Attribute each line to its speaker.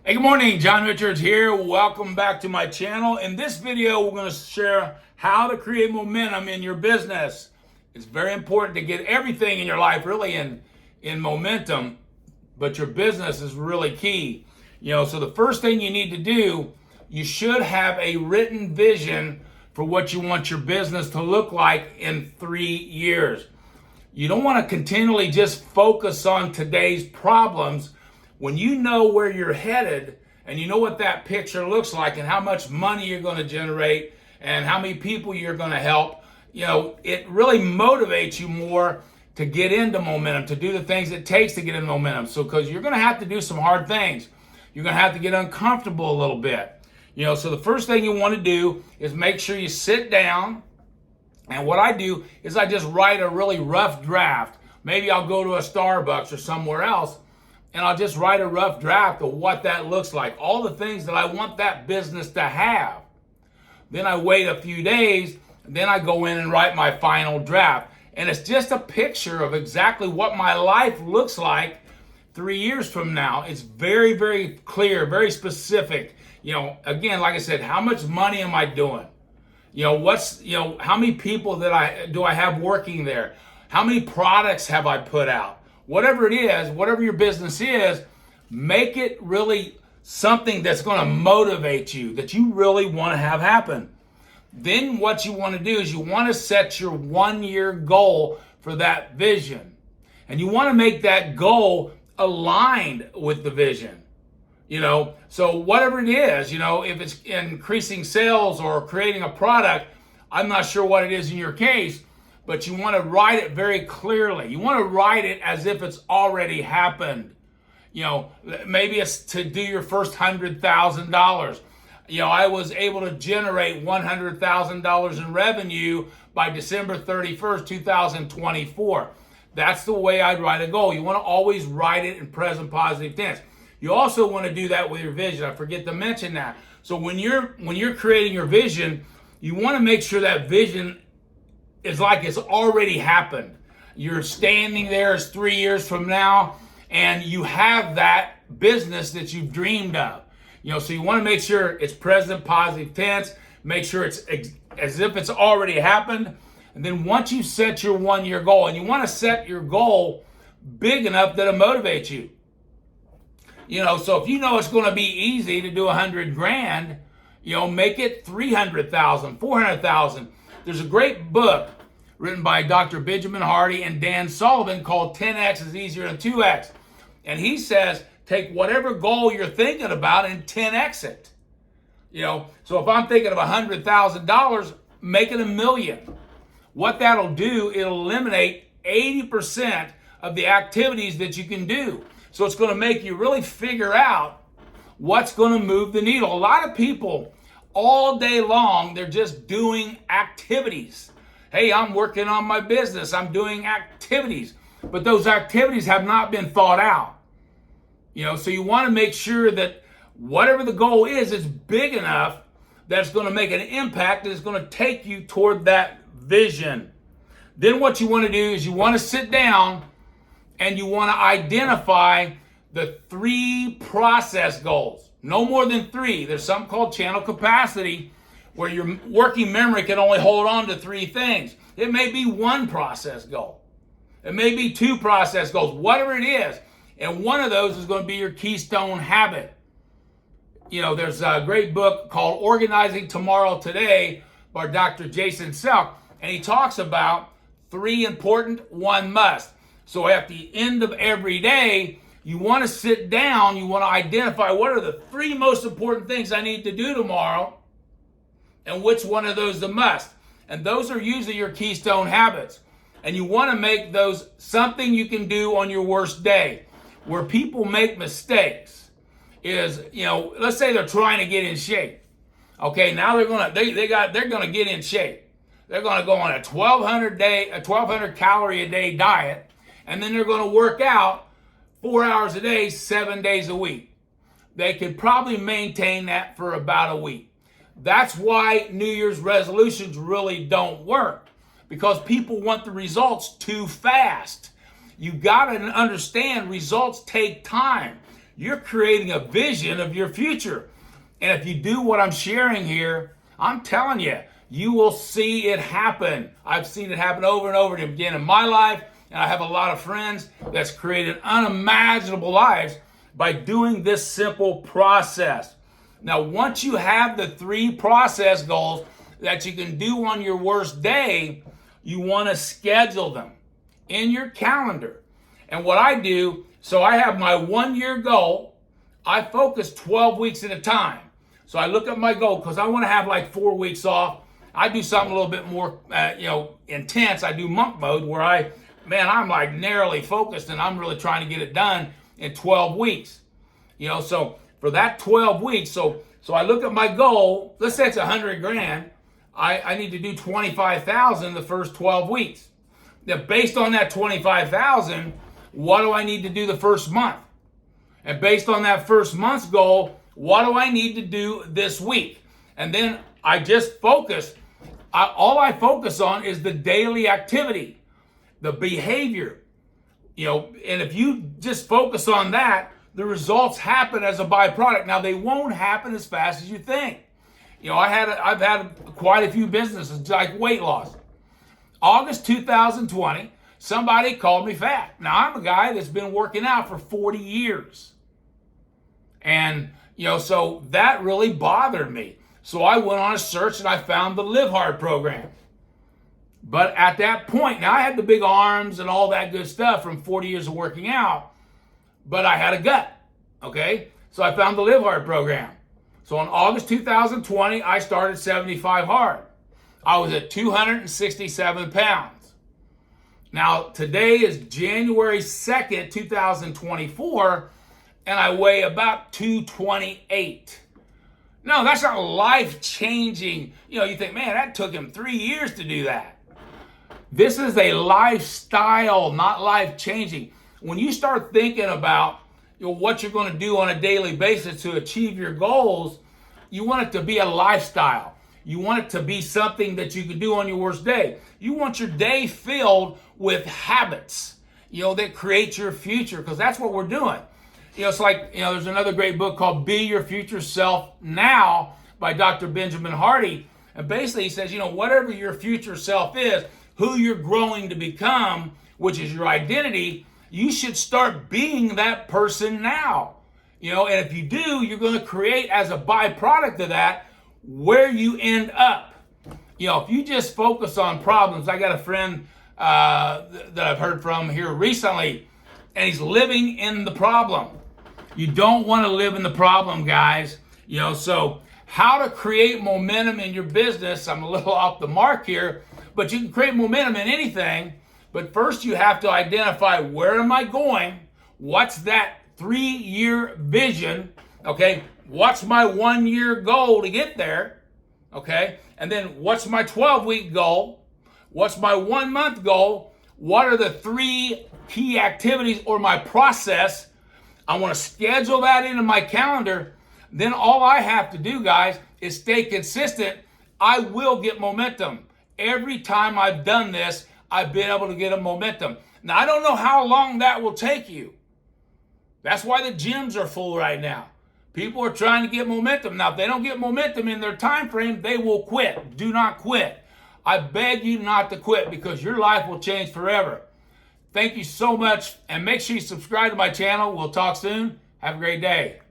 Speaker 1: Hey, good morning. John Richards here. Welcome back to my channel. In this video, we're going to share how to create momentum in your business. It's very important to get everything in your life really in momentum, but your business is really key. So the first thing you need to do, you should have a written vision for what you want your business to look like in 3 years. You don't want to continually just focus on today's problems. When you know where you're headed and you know what that picture looks like and how much money you're going to generate and how many people you're going to help, it really motivates you more to get into momentum, to do the things it takes to get into momentum. So, because you're going to have to do some hard things. You're going to have to get uncomfortable a little bit. So the first thing you want to do is make sure you sit down. And what I do is I just write a really rough draft. Maybe I'll go to a Starbucks or somewhere else, and I'll just write a rough draft of what that looks like, all the things that I want that business to have. Then I wait a few days, and then I go in and write my final draft. And it's just a picture of exactly what my life looks like 3 years from now. It's very, very clear, very specific. Again, like I said, how much money am I doing? How many people do I have working there? How many products have I put out? Whatever it is, whatever your business is, make it really something that's going to motivate you, that you really want to have happen. Then what you want to do is you want to set your 1-year goal for that vision. And you want to make that goal aligned with the vision. So whatever it is, if it's increasing sales or creating a product, I'm not sure what it is in your case, but you want to write it very clearly. You want to write it as if it's already happened. Maybe it's to do your first $100,000. I was able to generate $100,000 in revenue by December 31st, 2024. That's the way I'd write a goal. You want to always write it in present positive tense. You also want to do that with your vision. I forget to mention that. So when you're creating your vision, you want to make sure that vision is like it's already happened. You're standing there as 3 years from now, and you have that business that you've dreamed of. So you want to make sure it's present positive tense. Make sure it's as if it's already happened. And then once you set your 1-year goal, and you want to set your goal big enough that it motivates you. So if you know it's going to be easy to do 100 grand, make it 300,000, 400,000. There's a great book written by Dr. Benjamin Hardy and Dan Sullivan called 10X is easier than 2X. And he says, take whatever goal you're thinking about and 10X it. So if I'm thinking of $100,000, make it $1 million. What that'll do, it'll eliminate 80% of the activities that you can do. So it's going to make you really figure out what's going to move the needle. A lot of people, all day long, they're just doing activities. Hey, I'm working on my business. I'm doing activities. But those activities have not been thought out. So you want to make sure that whatever the goal is big enough that it's going to make an impact, that it's going to take you toward that vision. Then what you want to do is you want to sit down and you want to identify the 3 process goals. No more than 3. There's something called channel capacity where your working memory can only hold on to 3 things. It may be 1 process goal. It may be 2 process goals, whatever it is. And one of those is going to be your keystone habit. There's a great book called Organizing Tomorrow Today by Dr. Jason Selk, and he talks about 3 important, 1 must. So at the end of every day, you want to sit down, you want to identify what are the 3 most important things I need to do tomorrow, and which one of those is a must. And those are usually your keystone habits. And you want to make those something you can do on your worst day. Where people make mistakes is, let's say they're trying to get in shape. Okay, now they're gonna get in shape. They're gonna go on a 1,200 calorie a day diet, and then they're gonna work out 4 hours a day, 7 days a week. They could probably maintain that for about a week. That's why New Year's resolutions really don't work, because people want the results too fast. You got to understand results take time. you're creating a vision of your future. And if you do what I'm sharing here, I'm telling you, you will see it happen. I've seen it happen over and over again in my life, and I have a lot of friends that's created unimaginable lives by doing this simple process. Now, once you have the 3 process goals that you can do on your worst day, you want to schedule them in your calendar. And what I do, so I have my 1-year goal. I focus 12 weeks at a time. So I look at my goal because I want to have like 4 weeks off. I do something a little bit more, intense. I do monk mode where I'm like narrowly focused and I'm really trying to get it done in 12 weeks. So for that 12 weeks, so I look at my goal. Let's say it's 100 grand. I need to do 25,000 the first 12 weeks. Now, based on that 25,000, what do I need to do the first month? And based on that first month's goal, what do I need to do this week? And then I just focus. All I focus on is the daily activity, the behavior. And if you just focus on that, the results happen as a byproduct. Now, they won't happen as fast as you think. I've had quite a few businesses like weight loss. August 2020, somebody called me fat. Now, I'm a guy that's been working out for 40 years. And, so that really bothered me. So I went on a search and I found the Live Hard program. But at that point, now I had the big arms and all that good stuff from 40 years of working out, but I had a gut, okay? So I found the Live Hard program. So in August 2020, I started 75 Hard. I was at 267 pounds. Now, today is January 2nd, 2024, and I weigh about 228. No, that's not life-changing. You think, man, that took him 3 years to do that. This is a lifestyle, not life-changing. When you start thinking about what you're going to do on a daily basis to achieve your goals, you want it to be a lifestyle. You want it to be something that you can do on your worst day. You want your day filled with habits, that create your future, because that's what we're doing. It's like, there's another great book called Be Your Future Self Now by Dr. Benjamin Hardy. And basically he says, whatever your future self is, who you're growing to become, which is your identity, you should start being that person now. And if you do, you're going to create as a byproduct of that where you end up. If you just focus on problems, I got a friend that I've heard from here recently, and he's living in the problem. You don't want to live in the problem, guys. So how to create momentum in your business. I'm a little off the mark here, but you can create momentum in anything. But first you have to identify, where am I going? What's that 3-year vision? Okay. What's my 1-year goal to get there? Okay. And then what's my 12-week goal? What's my 1-month goal? What are the 3 key activities or my process? I want to schedule that into my calendar. Then all I have to do, guys, is stay consistent. I will get momentum. Every time I've done this, I've been able to get a momentum. Now, I don't know how long that will take you. That's why the gyms are full right now. People are trying to get momentum. Now, if they don't get momentum in their time frame, they will quit. Do not quit. I beg you not to quit, because your life will change forever. Thank you so much, and make sure you subscribe to my channel. We'll talk soon. Have a great day.